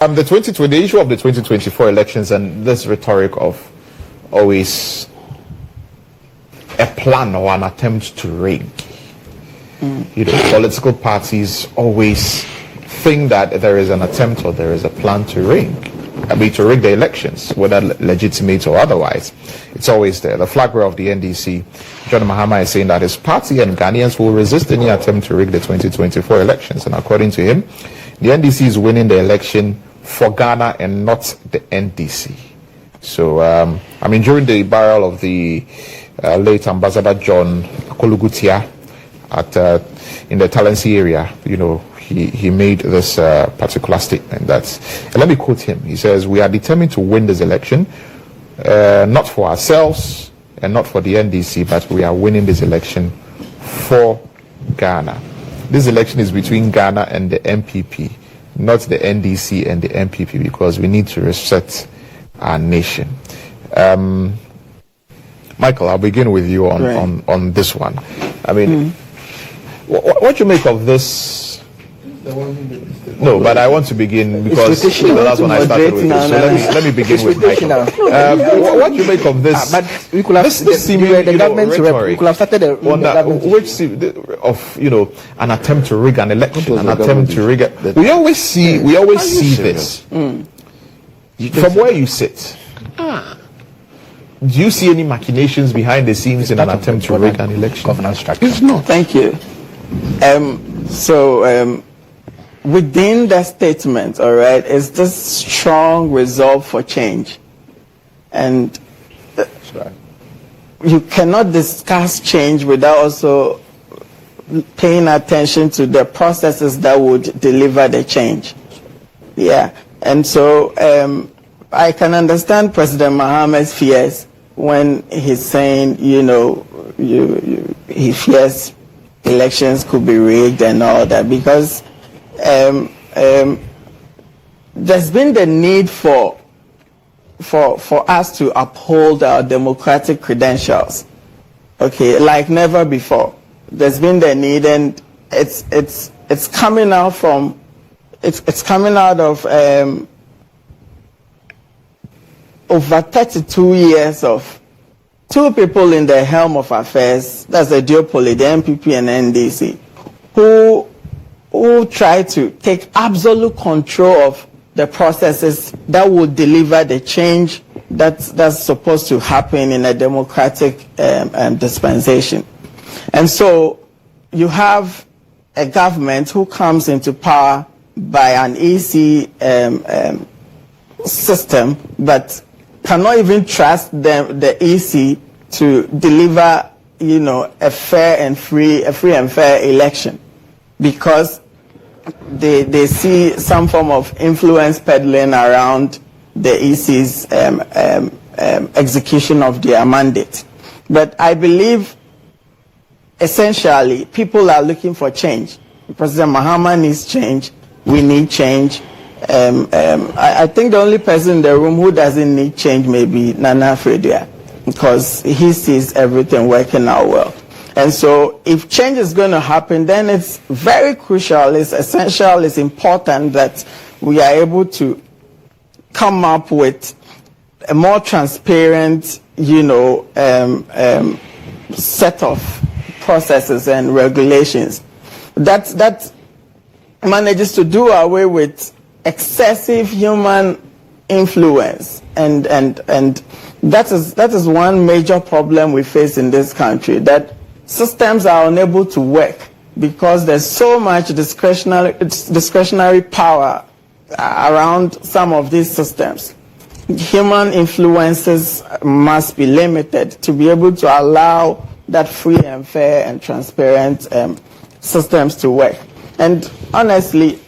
The issue of the 2024 elections and this rhetoric of always a plan or an attempt to rig. You know, political parties always think that there is an attempt or there is a plan to rig. To rig the elections, whether legitimate or otherwise. It's always there. The flag bearer of the NDC, John Mahama, is saying that his party and Ghanaians will resist any attempt to rig the 2024 elections. And according to him, the NDC is winning the election for Ghana and not the NDC. So, during the burial of the late Ambassador John Akolugutia in the Talensi area, you know, he made this particular statement that, let me quote him, he says, "We are determined to win this election, not for ourselves and not for the NDC, but we are winning this election for Ghana." This election is between Ghana and the MPP, not the NDC and the MPP, because we need to reset our nation. Michael, I'll begin with you on this one. I mean, what do you make of this? No, but I want to begin because the last one I started with. So let me begin with Michael. What do you make of this? But we could have this seeming rhetoric we could have started of an attempt to rig an election, an attempt to rig it. We always see this from where you sit. Do you see any machinations behind the scenes in an attempt to rig an election? Governance structure. No, thank you. Within that statement, all right, is this strong resolve for change. And you cannot discuss change without also paying attention to the processes that would deliver the change. Yeah. And so I can understand President Mahama's fears when he's saying, he fears elections could be rigged and all that, because there's been the need for us to uphold our democratic credentials, okay, like never before. There's been the need, and it's coming out from it's coming out of over 32 years of two people in the helm of affairs, that's the duopoly, the MPP and NDC, who try to take absolute control of the processes that will deliver the change that's supposed to happen in a democratic dispensation. And so you have a government who comes into power by an EC system, but cannot even trust the EC to deliver, a free and fair election, because they see some form of influence peddling around the EC's execution of their mandate. But I believe, essentially, people are looking for change. President Mahama needs change. We need change. I think the only person in the room who doesn't need change may be Nana Fredua, because he sees everything working out well. And so if change is going to happen, then it's very crucial, it's essential, it's important that we are able to come up with a more transparent, set of processes and regulations that manages to do away with excessive human influence, and that is one major problem we face in this country, that systems are unable to work because there's so much discretionary power around some of these systems. Human influences must be limited to be able to allow that free and fair and transparent systems to work. And honestly,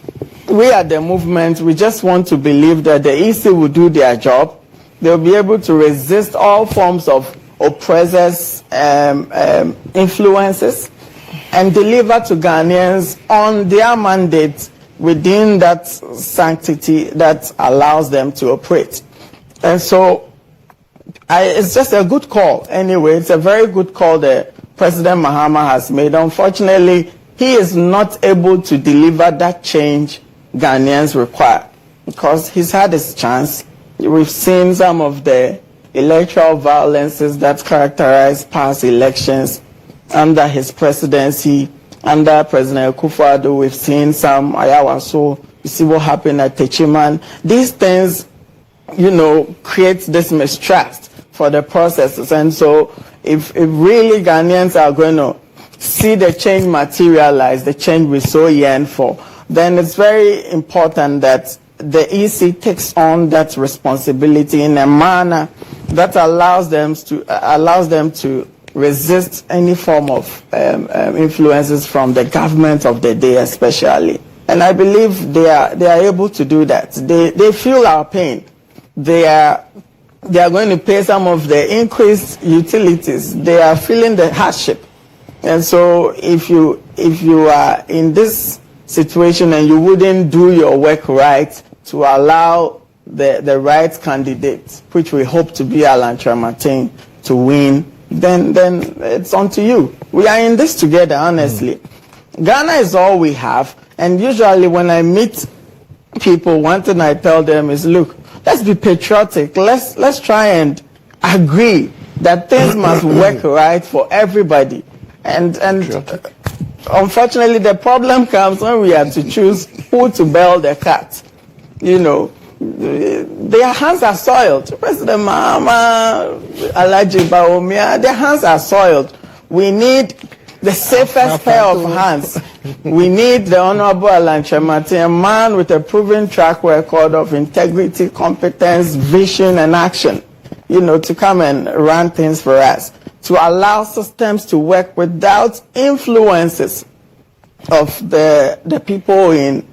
we at the movement, we just want to believe that the EC will do their job. They'll be able to resist all forms of oppressors' influences and deliver to Ghanaians on their mandate within that sanctity that allows them to operate. And so it's just a good call. Anyway, it's a very good call that President Mahama has made. Unfortunately, he is not able to deliver that change Ghanaians require. because he's had his chance. We've seen some of the electoral violences that characterized past elections under his presidency. Under President Akufo-Addo, we've seen some ayawaso. You see what happened at Techiman. These things, create this mistrust for the processes. And so if really Ghanaians are going to see the change materialize, the change we so yearn for, then it's very important that the EC takes on that responsibility in a manner that allows them to resist any form of influences from the government of the day, especially. And I believe they are able to do that. They feel our pain. They are going to pay some of the increased utilities. They are feeling the hardship. And so if you are in this situation and you wouldn't do your work right to allow the right candidate, which we hope to be Alan Kyerematen, to win, then it's on to you. We are in this together, honestly. Ghana is all we have, and usually when I meet people, one thing I tell them is, look, let's be patriotic. Let's try and agree that things must work right for everybody. And unfortunately, the problem comes when we have to choose who to bail the cat. Their hands are soiled. President Mahama, Alhaji Bawumia, their hands are soiled. We need the safest pair of hands. We need the Honorable Alan Kyerematen, a man with a proven track record of integrity, competence, vision, and action, to come and run things for us, to allow systems to work without influences of the people in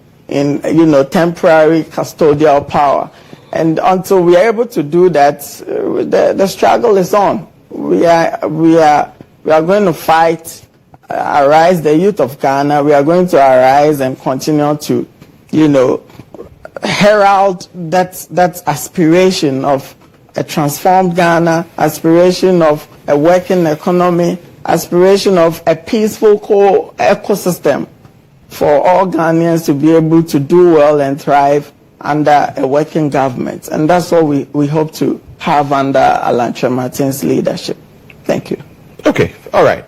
temporary custodial power. And until we are able to do that, the struggle is on. We are going to fight, arise, the youth of Ghana. We are going to arise and continue to, herald that aspiration of a transformed Ghana, aspiration of a working economy, aspiration of a peaceful ecosystem for all Ghanaians to be able to do well and thrive under a working government. And that's what we hope to have under Alan Kyerematen's leadership. Thank you. Okay, all right.